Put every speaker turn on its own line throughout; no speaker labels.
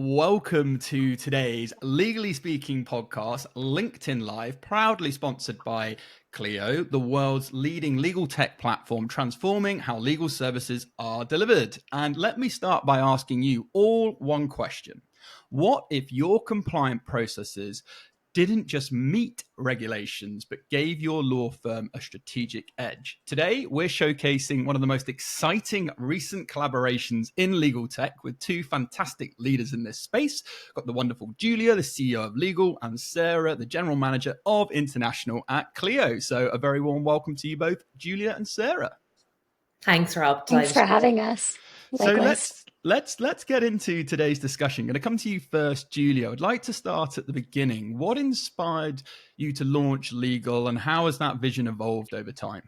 welcome to today's Legally Speaking podcast, LinkedIn Live, proudly sponsored by Clio, the world's leading legal tech platform, transforming how legal services are delivered. And let me start by asking you all one question. What if your compliant processes didn't just meet regulations, but gave your law firm a strategic edge? Today, we're showcasing one of the most exciting recent collaborations in legal tech with two fantastic leaders in this space. Got the wonderful Julia, the CEO of Legl, and Sarah, the General Manager of International at Clio. So a very warm welcome to you both, Julia and Sarah.
Thanks, Rob.
Thanks for having us. Likewise.
So let's get into today's discussion. I'm going to come to you first, Julia. I'd like to start at the beginning. What inspired you to launch Legl, and how has that vision evolved over time?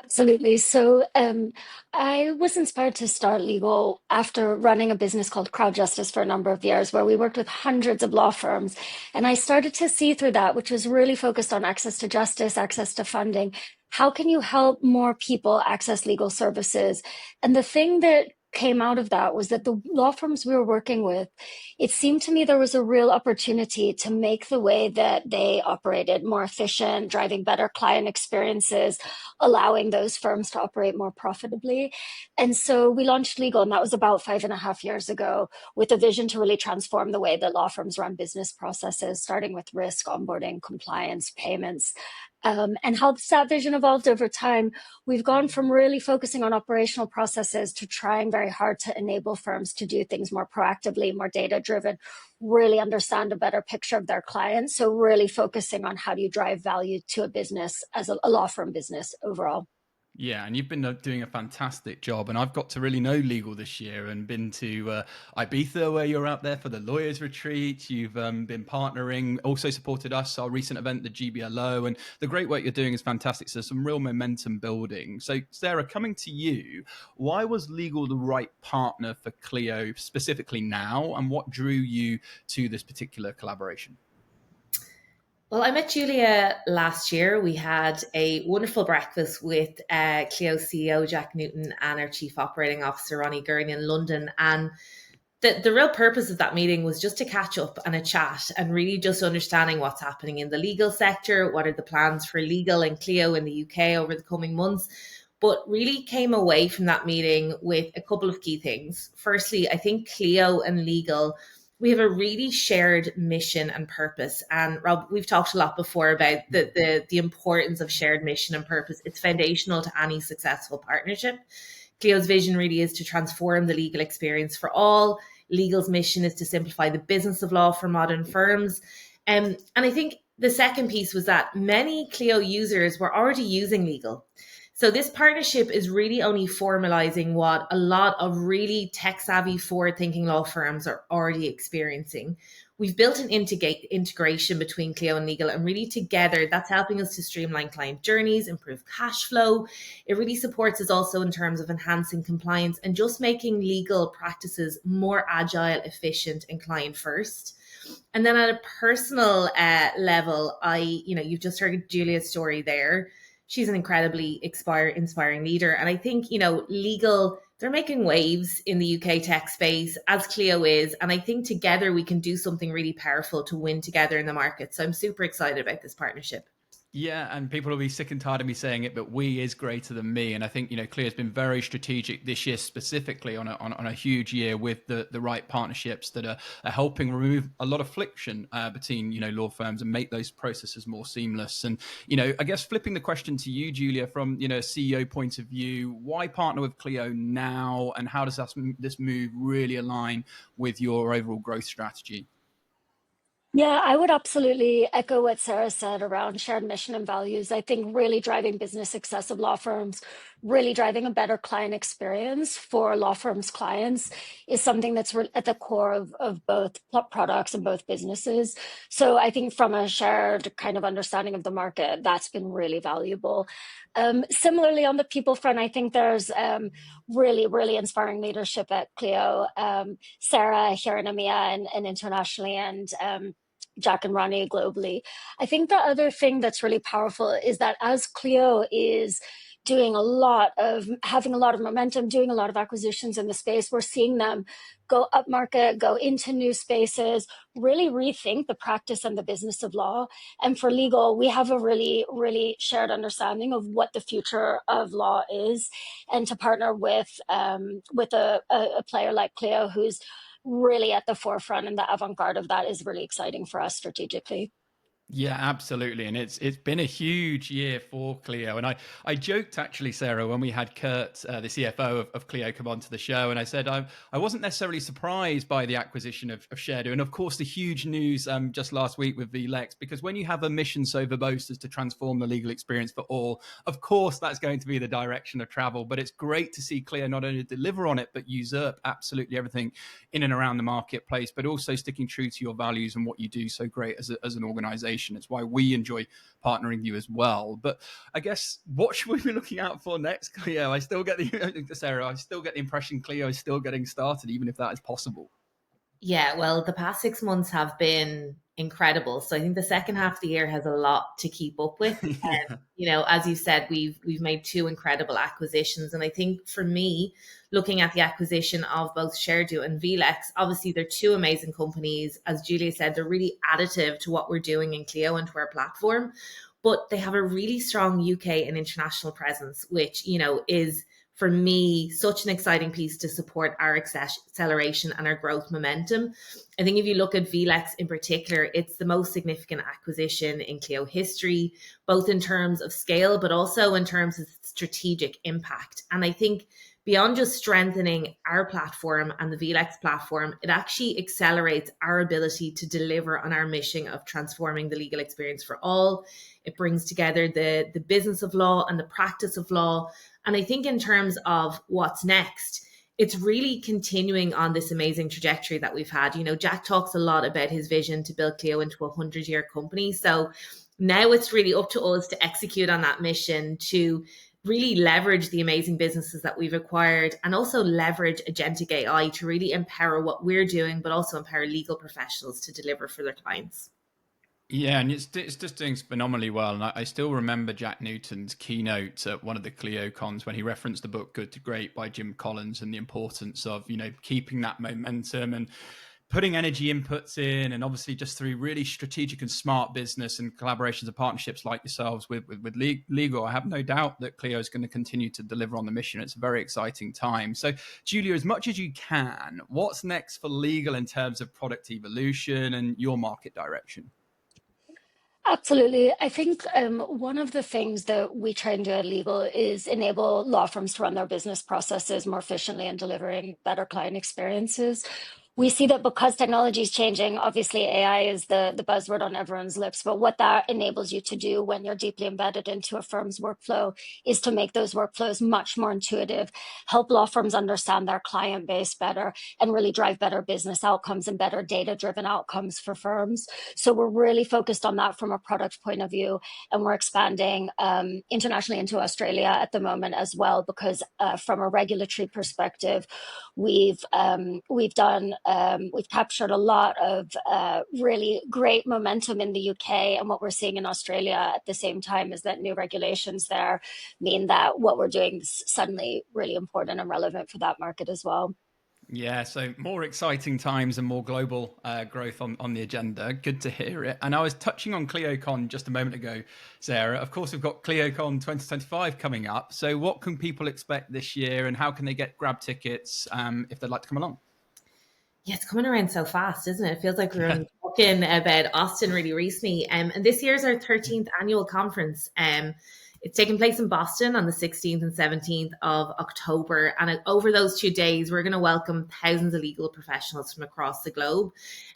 Absolutely. So I was inspired to start Legl after running a business called Crowd Justice for a number of years, where we worked with hundreds of law firms. And I started to see through that, which was really focused on access to justice, access to funding. How can you help more people access legal services? And the thing that came out of that was that the law firms we were working with, it seemed to me there was a real opportunity to make the way that they operated more efficient, driving better client experiences, allowing those firms to operate more profitably. And so we launched Legl, and that was about 5.5 years ago, with a vision to really transform the way that law firms run business processes, starting with risk, onboarding, compliance, payments. And how that vision evolved over time, we've gone from really focusing on operational processes to trying very hard to enable firms to do things more proactively, more data-driven, really understand a better picture of their clients. So really focusing on how do you drive value to a business as a law firm business overall.
Yeah, and you've been doing a fantastic job, and I've got to really know Legl this year and been to Ibiza, where you're out there for the lawyers retreat. You've been partnering, also supported us, our recent event, the GBLO, and the great work you're doing is fantastic. So some real momentum building. So Sarah, coming to you, why was Legl the right partner for Clio specifically now, and what drew you to this particular collaboration?
Well, I met Julia last year. We had a wonderful breakfast with Clio CEO Jack Newton and our Chief Operating Officer Ronnie Gurney in London. And the real purpose of that meeting was just to catch up and a chat and really just understanding what's happening in the legal sector, what are the plans for Legl and Clio in the UK over the coming months. But really came away from that meeting with a couple of key things. Firstly, I think Clio and Legl, we have a really shared mission and purpose. And Rob, we've talked a lot before about the importance of shared mission and purpose. It's foundational to any successful partnership. Clio's vision really is to transform the legal experience for all. Legl's mission is to simplify the business of law for modern firms. And I think the second piece was that many Clio users were already using Legl. So this partnership is really only formalizing what a lot of really tech-savvy, forward-thinking law firms are already experiencing. We've built an integration between Clio and Legl, and really together, that's helping us to streamline client journeys, improve cash flow. It really supports us also in terms of enhancing compliance and just making legal practices more agile, efficient, and client-first. And then at a personal level, you've just heard Julia's story there. She's an incredibly inspiring leader. And I think, Legl, they're making waves in the UK tech space, as Clio is. And I think together we can do something really powerful to win together in the market. So I'm super excited about this partnership.
Yeah, and people will be sick and tired of me saying it, but we is greater than me. And I think, Clio has been very strategic this year, specifically on a huge year with the right partnerships that are helping remove a lot of friction between, law firms and make those processes more seamless. And, I guess flipping the question to you, Julia, from, a CEO point of view, why partner with Clio now, and how does this move really align with your overall growth strategy?
Yeah, I would absolutely echo what Sarah said around shared mission and values. I think really driving business success of law firms, really driving a better client experience for law firms' clients is something that's at the core of both products and both businesses. So I think from a shared kind of understanding of the market, that's been really valuable. Similarly, on the people front, I think there's really, really inspiring leadership at Clio. Sarah here in EMEA and internationally, and Jack and Ronnie globally. I think the other thing that's really powerful is that as Clio is having a lot of momentum, doing a lot of acquisitions in the space, we're seeing them go upmarket, go into new spaces, really rethink the practice and the business of law. And for legal, we have a really, really shared understanding of what the future of law is, and to partner with a player like Clio, who's really at the forefront and the avant-garde of that, is really exciting for us strategically.
Yeah, absolutely. And it's been a huge year for Clio. And I joked actually, Sarah, when we had Kurt, the CFO of Clio, come onto the show, and I said I wasn't necessarily surprised by the acquisition of Sharedo. And of course, the huge news just last week with VLEX, because when you have a mission so verbose as to transform the legal experience for all, of course, that's going to be the direction of travel. But it's great to see Clio not only deliver on it, but usurp absolutely everything in and around the marketplace, but also sticking true to your values and what you do so great as an organization. It's why we enjoy partnering with you as well. But I guess, what should we be looking out for next, Clio? I still get Sarah, I still get the impression Clio is still getting started, even if that is possible.
Yeah, well, the past 6 months have been incredible. So I think the second half of the year has a lot to keep up with.
Yeah.
As you said, we've made two incredible acquisitions, and I think for me, looking at the acquisition of both Sharedo and VLEX, obviously they're two amazing companies. As Julia said, they're really additive to what we're doing in Clio and to our platform, but they have a really strong UK and international presence, which is, for me, such an exciting piece to support our acceleration and our growth momentum. I think if you look at VLEX in particular, it's the most significant acquisition in Clio history, both in terms of scale, but also in terms of strategic impact. And I think beyond just strengthening our platform and the VLEX platform, it actually accelerates our ability to deliver on our mission of transforming the legal experience for all. It brings together the business of law and the practice of law. And I think in terms of what's next, it's really continuing on this amazing trajectory that we've had. Jack talks a lot about his vision to build Clio into a 100-year company. So now it's really up to us to execute on that mission, to really leverage the amazing businesses that we've acquired, and also leverage agentic AI to really empower what we're doing, but also empower legal professionals to deliver for their clients.
Yeah, and it's just doing phenomenally well. And I still remember Jack Newton's keynote at one of the Clio cons when he referenced the book Good to Great by Jim Collins, and the importance of, keeping that momentum and putting energy inputs in, and obviously just through really strategic and smart business and collaborations and partnerships like yourselves with legal. I have no doubt that Clio is going to continue to deliver on the mission. It's a very exciting time. So, Julia, as much as you can, what's next for legal in terms of product evolution and your market direction?
Absolutely. I think one of the things that we try and do at Legal is enable law firms to run their business processes more efficiently and delivering better client experiences. We see that because technology is changing, obviously AI is the buzzword on everyone's lips, but what that enables you to do when you're deeply embedded into a firm's workflow is to make those workflows much more intuitive, help law firms understand their client base better, and really drive better business outcomes and better data-driven outcomes for firms. So we're really focused on that from a product point of view, and we're expanding internationally into Australia at the moment as well, because from a regulatory perspective, we've captured a lot of really great momentum in the UK, and what we're seeing in Australia at the same time is that new regulations there mean that what we're doing is suddenly really important and relevant for that market as well.
Yeah, so more exciting times and more global growth on the agenda. Good to hear it. And I was touching on ClioCon just a moment ago, Sarah. Of course, we've got ClioCon 2025 coming up. So what can people expect this year, and how can they grab tickets if they'd like to come along?
Yeah, it's coming around so fast, isn't it? It feels like we were only talking about Austin really recently. And this year's our 13th annual conference. It's taking place in Boston on the 16th and 17th of October. And over those 2 days, we're going to welcome thousands of legal professionals from across the globe.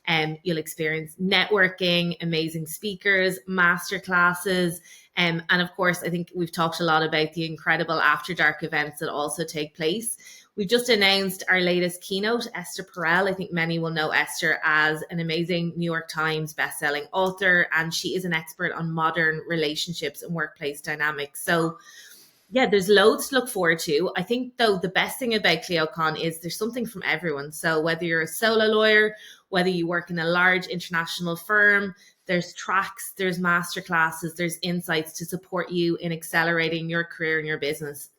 And you'll experience networking, amazing speakers, masterclasses. And of course, I think we've talked a lot about the incredible After Dark events that also take place. We've just announced our latest keynote, Esther Perel. I think many will know Esther as an amazing New York Times bestselling author, and she is an expert on modern relationships and workplace dynamics. So yeah, there's loads to look forward to. I think, though, the best thing about ClioCon is there's something from everyone. So whether you're a solo lawyer, whether you work in a large international firm, there's tracks, there's masterclasses, there's insights to support you in accelerating your career and your business.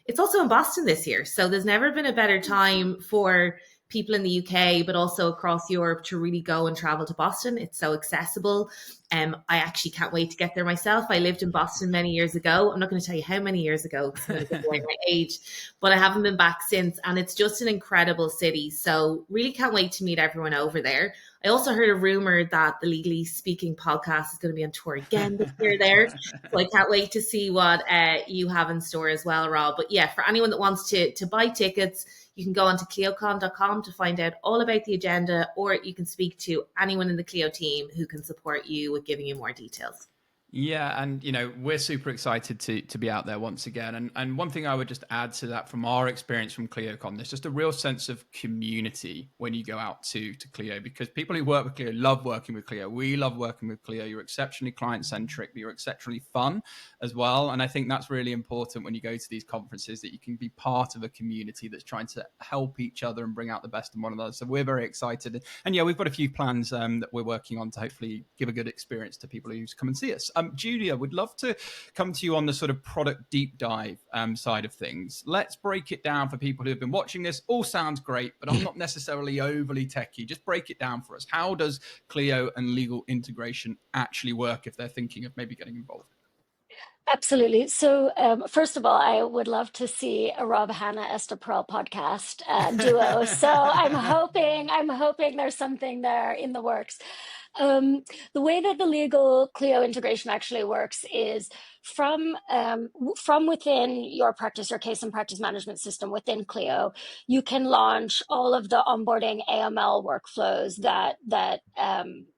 It's also in Boston this year, so there's never been a better time for people in the UK, but also across Europe, to really go and travel to Boston. It's so accessible. I actually can't wait to get there myself. I lived in Boston many years ago. I'm not going to tell you how many years ago because I'm going to give away my age, but I haven't been back since. And it's just an incredible city. So really can't wait to meet everyone over there. I also heard a rumor that the Legally Speaking podcast is going to be on tour again this year there. So I can't wait to see what you have in store as well, Rob. But yeah, for anyone that wants to buy tickets, you can go on to cliocon.com to find out all about the agenda, or you can speak to anyone in the Clio team who can support you with giving you more details.
Yeah, and we're super excited to be out there once again. And one thing I would just add to that from our experience from ClioCon, there's just a real sense of community when you go out to Clio, because people who work with Clio love working with Clio. We love working with Clio. You're exceptionally client-centric, but you're exceptionally fun as well. And I think that's really important when you go to these conferences, that you can be part of a community that's trying to help each other and bring out the best in one another. So we're very excited. And yeah, we've got a few plans that we're working on to hopefully give a good experience to people who come and see us. Julia, would love to come to you on the sort of product deep dive side of things. Let's break it down for people who have been watching this. All sounds great, but I'm not necessarily overly techie. Just break it down for us. How does Clio and Legl integration actually work if they're thinking of maybe getting involved?
Absolutely. So, first of all, I would love to see a Rob Hannah Esther Pearl podcast duo. So I'm hoping there's something there in the works. The way that the Legl Clio integration actually works is from within your practice, your case and practice management system within Clio, you can launch all of the onboarding AML workflows that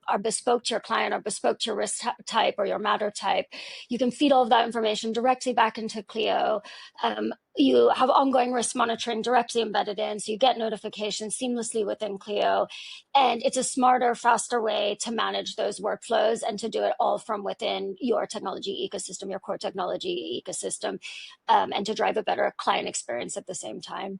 are bespoke to your client or bespoke to your risk type or your matter type. You can feed all of that information directly back into Clio. You have ongoing risk monitoring directly embedded in, so you get notifications seamlessly within Clio. And it's a smarter, faster way to manage those workflows and to do it all from within your technology ecosystem, your core technology ecosystem, and to drive a better client experience at the same time.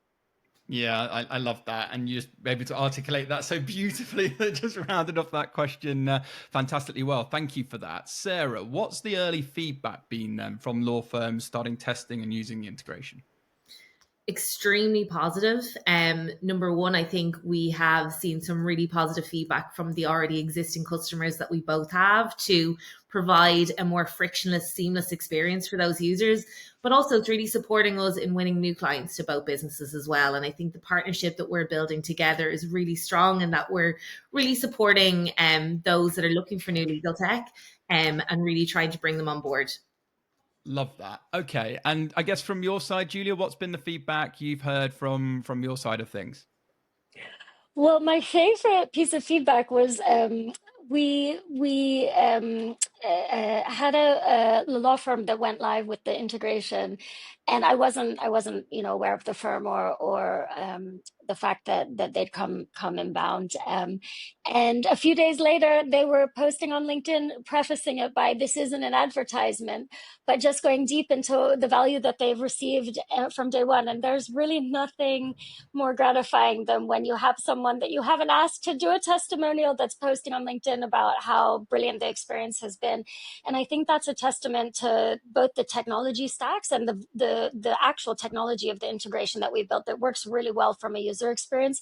Yeah, I love that. And you're just able to articulate that so beautifully that just rounded off that question fantastically well. Thank you for that. Sarah, what's the early feedback been from law firms starting testing and using the integration?
Extremely positive. Number one, I think we have seen some really positive feedback from the already existing customers that we both have to provide a more frictionless, seamless experience for those users, but also it's really supporting us in winning new clients to both businesses as well. And I think the partnership that we're building together is really strong, and that we're really supporting those that are looking for new legal tech and really trying to bring them on board.
Love that. Okay. And I guess from your side, Julia, what's been the feedback you've heard from your side of things?
Well, my favorite piece of feedback was we had a law firm that went live with the integration, and I wasn't aware of the firm or the fact that they'd come inbound. And a few days later, they were posting on LinkedIn, prefacing it by, "This isn't an advertisement," but just going deep into the value that they've received from day one. And there's really nothing more gratifying than when you have someone that you haven't asked to do a testimonial that's posting on LinkedIn about how brilliant the experience has been. And I think that's a testament to both the technology stacks and the actual technology of the integration that we built that works really well from a user experience,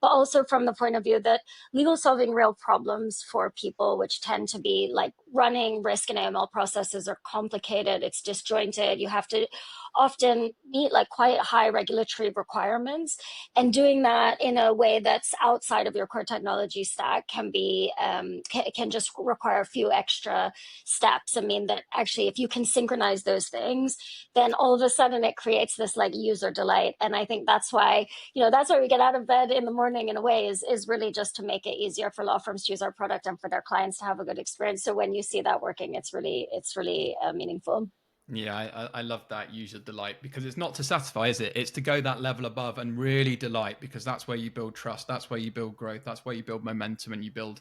but also from the point of view that legal solving real problems for people, which tend to be like running risk and AML processes, are complicated, it's disjointed, you have to often meet like quite high regulatory requirements, and doing that in a way that's outside of your core technology stack can be can just require a few extra steps. I mean, that actually if you can synchronize those things, then all of a sudden it creates this like user delight. And I think that's why we get out of bed in the morning in a way, is really just to make it easier for law firms to use our product and for their clients to have a good experience. So when you see that working, it's really meaningful.
Yeah, I love that user delight, because it's not to satisfy, is it? It's to go that level above and really delight, because that's where you build trust, that's where you build growth, that's where you build momentum, and you build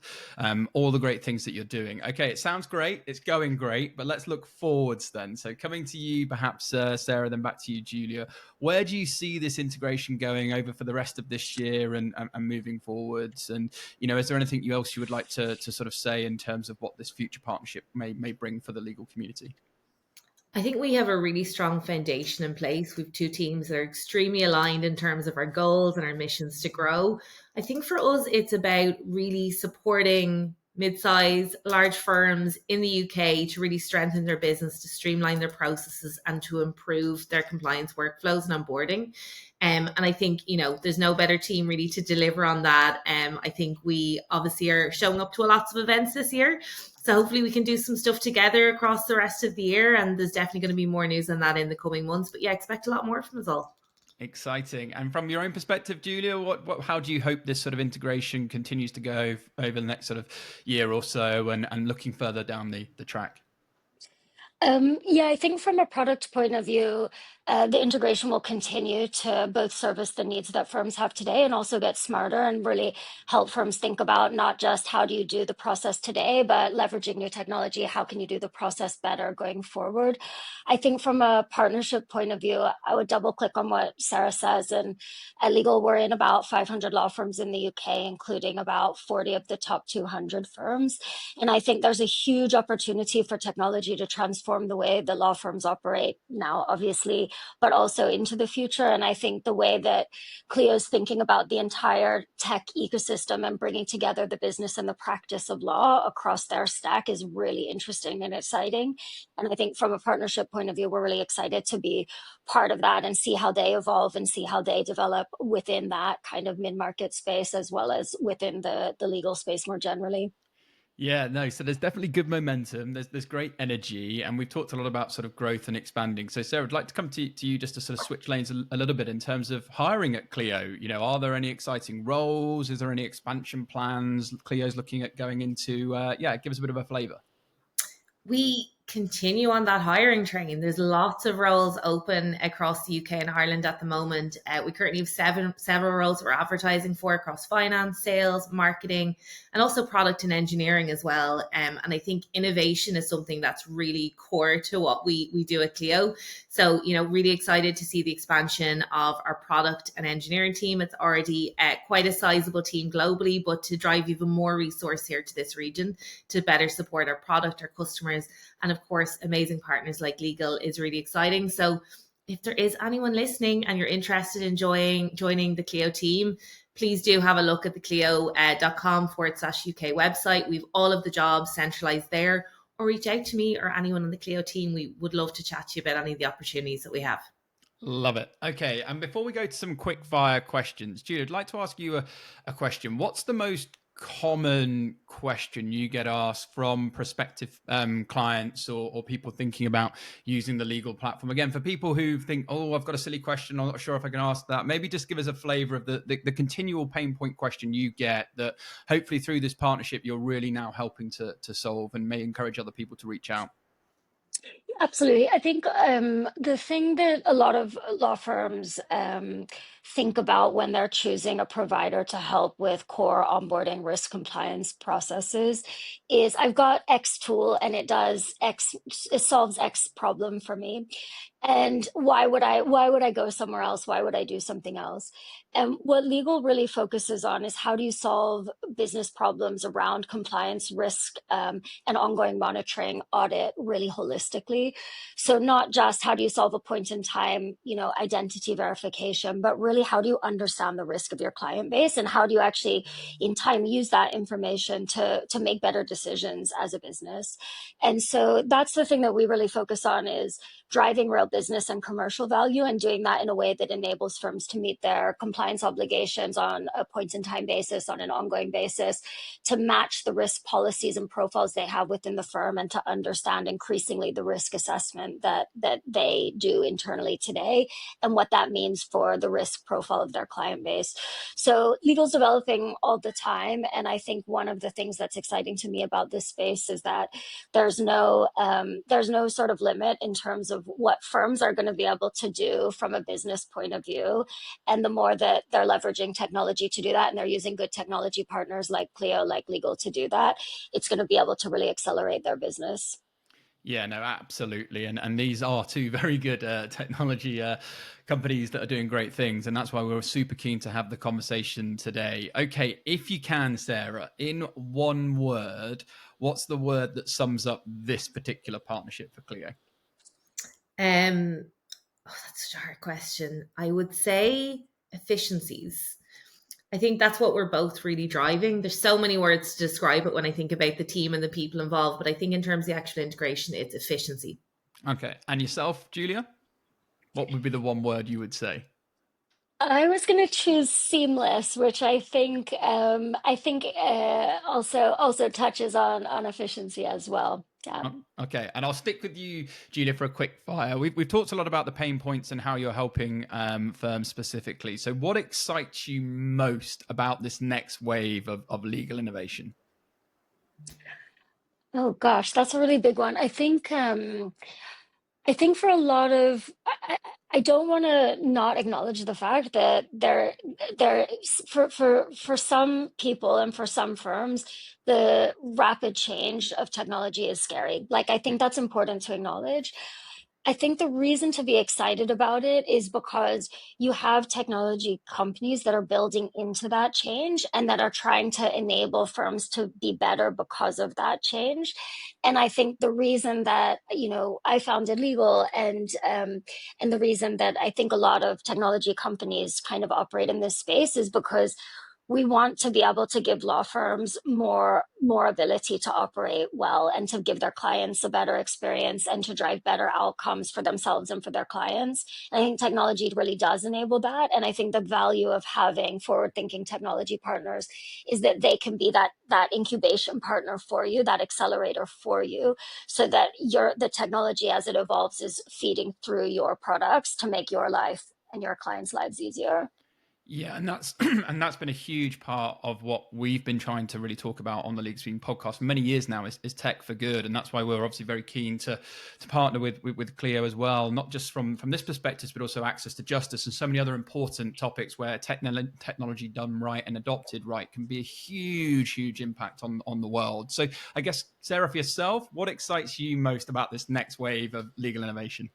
all the great things that you're doing. Okay, it sounds great, it's going great, but let's look forwards then. So coming to you, perhaps Sarah, then back to you, Julia. Where do you see this integration going over for the rest of this year and moving forwards? And is there anything else you would like to sort of say in terms of what this future partnership may bring for the legal community?
I think we have a really strong foundation in place. We've two teams that are extremely aligned in terms of our goals and our missions to grow. I think for us, it's about really supporting mid-size, large firms in the UK to really strengthen their business, to streamline their processes, and to improve their compliance workflows and onboarding. And I think, there's no better team really to deliver on that. I think we obviously are showing up to lots of events this year. So hopefully we can do some stuff together across the rest of the year. And there's definitely going to be more news on that in the coming months. But yeah, expect a lot more from us all.
Exciting. And from your own perspective, Julia, how do you hope this sort of integration continues to go over the next sort of year or so, and looking further down the track?
Yeah, I think from a product point of view, the integration will continue to both service the needs that firms have today and also get smarter and really help firms think about not just how do you do the process today, but leveraging new technology, how can you do the process better going forward? I think from a partnership point of view, I would double click on what Sarah says. And at Legal, we're in about 500 law firms in the UK, including about 40 of the top 200 firms. And I think there's a huge opportunity for technology to transform the way the law firms operate now, obviously, but also into the future. And I think the way that Clio is thinking about the entire tech ecosystem and bringing together the business and the practice of law across their stack is really interesting and exciting. And I think from a partnership point of view, we're really excited to be part of that and see how they evolve and see how they develop within that kind of mid-market space, as well as within the legal space more generally.
Yeah, no. So there's definitely good momentum. There's great energy, and we've talked a lot about sort of growth and expanding. So Sarah, I'd like to come to you just to sort of switch lanes a little bit in terms of hiring at Clio. Are there any exciting roles? Is there any expansion plans Clio's looking at going into? Give us a bit of a flavour.
We continue on that hiring train. There's lots of roles open across the UK and Ireland at the moment. We currently have several roles we're advertising for across finance, sales, marketing, and also product and engineering as well. And I think innovation is something that's really core to what we do at Clio. So, really excited to see the expansion of our product and engineering team. It's already quite a sizable team globally, but to drive even more resource here to this region to better support our product, our customers, and of course, amazing partners like Legl is really exciting. So if there is anyone listening and you're interested in joining the Clio team, please do have a look at the clio.com/UK website. We've all of the jobs centralized there, or reach out to me or anyone on the Clio team. We would love to chat to you about any of the opportunities that we have.
Love it. Okay. And before we go to some quick fire questions, Julia, I'd like to ask you a question. What's the most common question you get asked from prospective clients or people thinking about using the legal platform? Again, for people who think, oh, I've got a silly question, I'm not sure if I can ask that, maybe just give us a flavor of the continual pain point question you get that hopefully through this partnership you're really now helping to solve and may encourage other people to reach out.
Absolutely. I think the thing that a lot of law firms think about when they're choosing a provider to help with core onboarding risk compliance processes is I've got X tool and it does X, it solves X problem for me. And why would I go somewhere else? Why would I do something else? And what legal really focuses on is how do you solve business problems around compliance, risk, and ongoing monitoring, audit really holistically. So not just how do you solve a point in time, identity verification, but really how do you understand the risk of your client base and how do you actually in time use that information to make better decisions as a business. And so that's the thing that we really focus on is driving real business and commercial value and doing that in a way that enables firms to meet their compliance obligations on a point in time basis, on an ongoing basis, to match the risk policies and profiles they have within the firm and to understand increasingly the risk assessment that they do internally today and what that means for the risk profile of their client base. So legal's developing all the time. And I think one of the things that's exciting to me about this space is that there's no sort of limit in terms of what firms are going to be able to do from a business point of view. And the more that they're leveraging technology to do that, and they're using good technology partners like Clio, like Legl to do that, it's going to be able to really accelerate their business.
Yeah, no, absolutely. And these are two very good technology companies that are doing great things. And that's why we're super keen to have the conversation today. Okay, if you can, Sarah, in one word, what's the word that sums up this particular partnership for Clio?
That's such a hard question. I would say efficiencies. I think that's what we're both really driving. There's so many words to describe it when I think about the team and the people involved, but I think in terms of the actual integration, it's efficiency.
Okay. And yourself, Julia? What would be the one word you would say?
I was going to choose seamless, which I think also touches on efficiency as well. Yeah.
Okay, and I'll stick with you, Julia, for a quick fire. We've talked a lot about the pain points and how you're helping firms specifically. So, what excites you most about this next wave of legal innovation?
Oh gosh, that's a really big one. I think for a lot of, I don't want to not acknowledge the fact that there for some people and for some firms, the rapid change of technology is scary. Like I think that's important to acknowledge. I think the reason to be excited about it is because you have technology companies that are building into that change and that are trying to enable firms to be better because of that change. And I think the reason that I founded Legal and the reason that I think a lot of technology companies kind of operate in this space is because we want to be able to give law firms more ability to operate well and to give their clients a better experience and to drive better outcomes for themselves and for their clients. And I think technology really does enable that. And I think the value of having forward thinking technology partners is that they can be that incubation partner for you, that accelerator for you, so that the technology as it evolves is feeding through your products to make your life and your clients' lives easier.
Yeah, and that's and that's been a huge part of what we've been trying to really talk about on the League Stream podcast for many years now is tech for good, and that's why we're obviously very keen to partner with Clio as well, not just from this perspective, but also access to justice and so many other important topics where technology done right and adopted right can be a huge impact on the world. So I guess Sarah, for yourself, what excites you most about this next wave of legal innovation?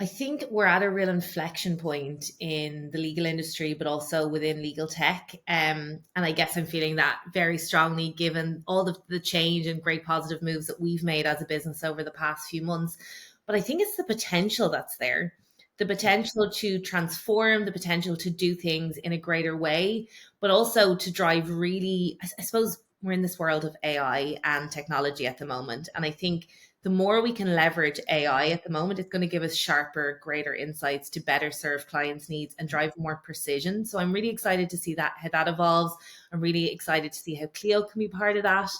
I think we're at a real inflection point in the legal industry, but also within legal tech. And I guess I'm feeling that very strongly given all of the change and great positive moves that we've made as a business over the past few months. But I think it's the potential that's there, the potential to transform, the potential to do things in a greater way, but also to drive really, I suppose we're in this world of AI and technology at the moment. And I think the more we can leverage AI at the moment, it's going to give us sharper, greater insights to better serve clients' needs and drive more precision. So I'm really excited to see that how that evolves. I'm really excited to see how Clio can be part of that.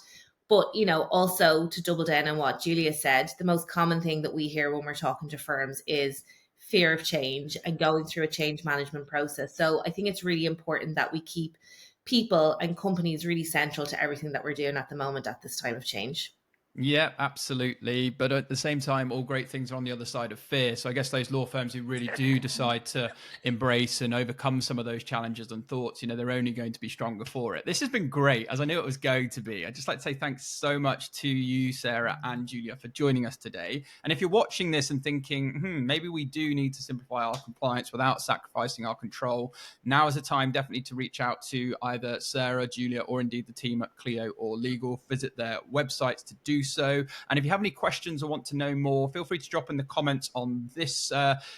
But also to double down on what Julia said, the most common thing that we hear when we're talking to firms is fear of change and going through a change management process. So I think it's really important that we keep people and companies really central to everything that we're doing at the moment at this time of change.
Yeah, absolutely. But at the same time, all great things are on the other side of fear. So I guess those law firms who really do decide to embrace and overcome some of those challenges and thoughts, they're only going to be stronger for it. This has been great, as I knew it was going to be. I'd just like to say thanks so much to you, Sarah and Julia, for joining us today. And if you're watching this and thinking, maybe we do need to simplify our compliance without sacrificing our control, now is the time definitely to reach out to either Sarah, Julia, or indeed the team at Clio or Legal. Visit their websites to do so. And if you have any questions or want to know more, feel free to drop in the comments on this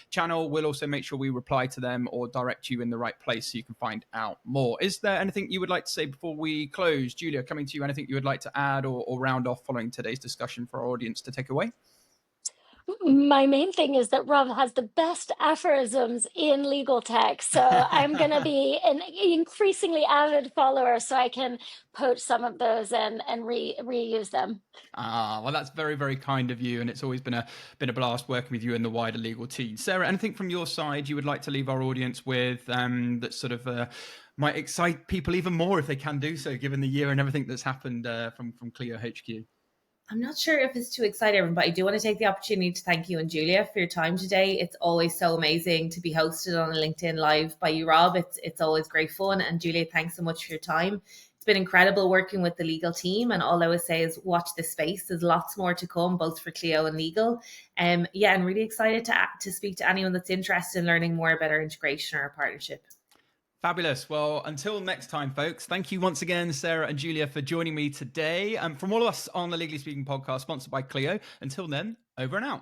channel. We'll also make sure we reply to them or direct you in the right place so you can find out more. Is there anything you would like to say before we close? Julia, coming to you, anything you would like to add or round off following today's discussion for our audience to take away?
My main thing is that Rob has the best aphorisms in legal tech. So I'm going to be an increasingly avid follower so I can poach some of those and reuse them.
Well, that's very, very kind of you. And it's always been a blast working with you and the wider legal team. Sarah, anything from your side you would like to leave our audience with that sort of might excite people even more if they can do so, given the year and everything that's happened from Clio HQ?
I'm not sure if it's too exciting, but I do want to take the opportunity to thank you and Julia for your time today. It's always so amazing to be hosted on a LinkedIn Live by you, Rob. It's always great fun. And Julia, thanks so much for your time. It's been incredible working with the legal team. And all I would say is watch this space. There's lots more to come, both for Clio and Legal. And really excited to speak to anyone that's interested in learning more about our integration or our partnership.
Fabulous. Well, until next time, folks, thank you once again, Sarah and Julia, for joining me today. From all of us on the Legally Speaking podcast, sponsored by Clio. Until then, over and out.